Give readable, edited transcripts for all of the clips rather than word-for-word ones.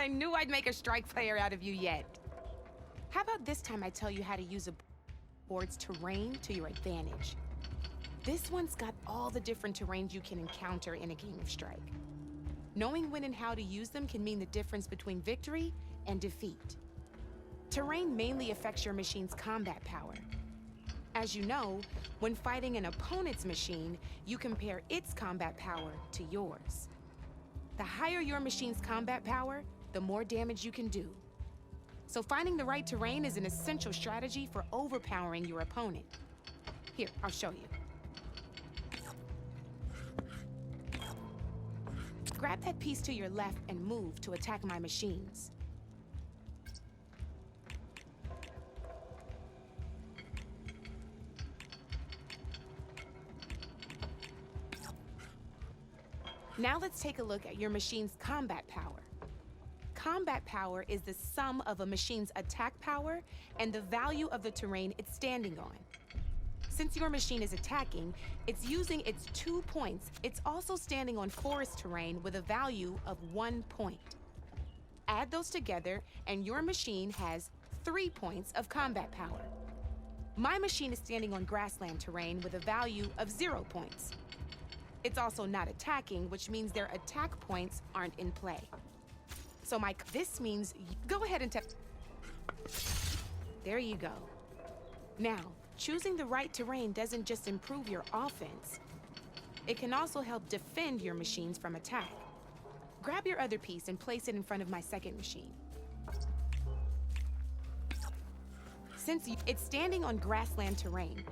I knew I'd make a strike player out of you yet. How about this time I tell you how to use a board's terrain to your advantage? This one's got all the different terrains you can encounter in a game of Strike. Knowing when and how to use them can mean the difference between victory and defeat. Terrain mainly affects your machine's combat power. As you know, when fighting an opponent's machine, you compare its combat power to yours. The higher your machine's combat power, the more damage you can do. So finding the right terrain is an essential strategy for overpowering your opponent. Here, I'll show you. Grab that piece to your left and move to attack my machines. Now let's take a look at your machine's combat power. Combat power is the sum of a machine's attack power and the value of the terrain it's standing on. Since your machine is attacking, it's using its 2 points. It's also standing on forest terrain with a value of 1 point. Add those together, and your machine has 3 points of combat power. My machine is standing on grassland terrain with a value of 0 points. It's also not attacking, which means their attack points aren't in play. So this means, go ahead and there you go. Now, choosing the right terrain doesn't just improve your offense. It can also help defend your machines from attack. Grab your other piece and place it in front of my second machine. Since it's standing on grassland terrain,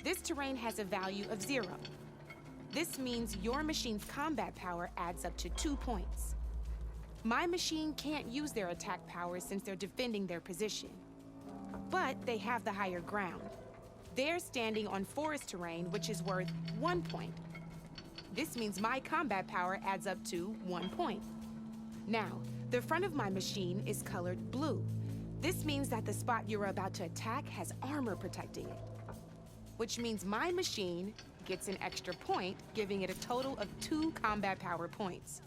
this terrain has a value of 0. This means your machine's combat power adds up to 2 points. My machine can't use their attack power since they're defending their position. But they have the higher ground. They're standing on forest terrain, which is worth 1 point. This means my combat power adds up to 1 point. Now, the front of my machine is colored blue. This means that the spot you're about to attack has armor protecting it, which means my machine gets an extra point, giving it a total of 2 combat power points.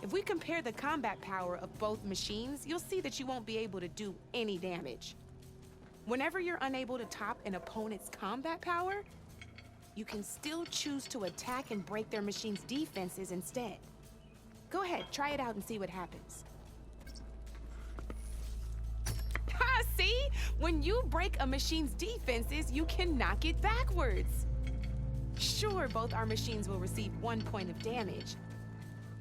If we compare the combat power of both machines, you'll see that you won't be able to do any damage. Whenever you're unable to top an opponent's combat power, you can still choose to attack and break their machine's defenses instead. Go ahead, try it out and see what happens. Ha, see? When you break a machine's defenses, you can knock it backwards. Sure, both our machines will receive 1 point of damage,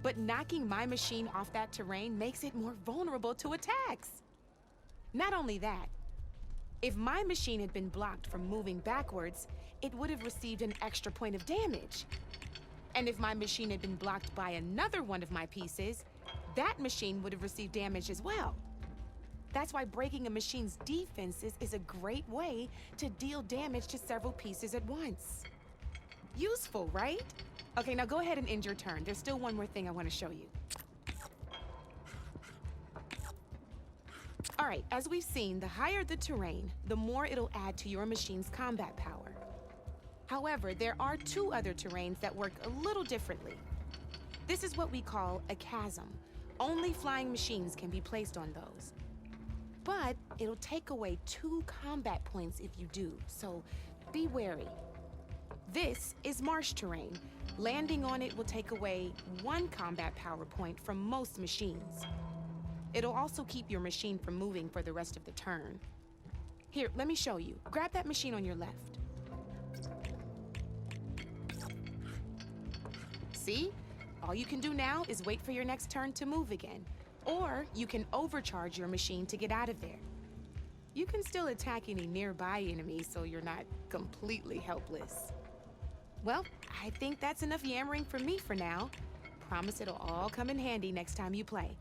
but knocking my machine off that terrain makes it more vulnerable to attacks. Not only that, if my machine had been blocked from moving backwards, it would have received an extra point of damage. And if my machine had been blocked by another one of my pieces, that machine would have received damage as well. That's why breaking a machine's defenses is a great way to deal damage to several pieces at once. Useful, right? Okay, now go ahead and end your turn. There's still one more thing I want to show you. All right, as we've seen, the higher the terrain, the more it'll add to your machine's combat power. However, there are 2 other terrains that work a little differently. This is what we call a chasm. Only flying machines can be placed on those. But it'll take away 2 combat points if you do, so be wary. This is marsh terrain. Landing on it will take away 1 combat power point from most machines. It'll also keep your machine from moving for the rest of the turn. Here, let me show you. Grab that machine on your left. See? All you can do now is wait for your next turn to move again. Or you can overcharge your machine to get out of there. You can still attack any nearby enemies so you're not completely helpless. Well, I think that's enough yammering from me for now. Promise it'll all come in handy next time you play.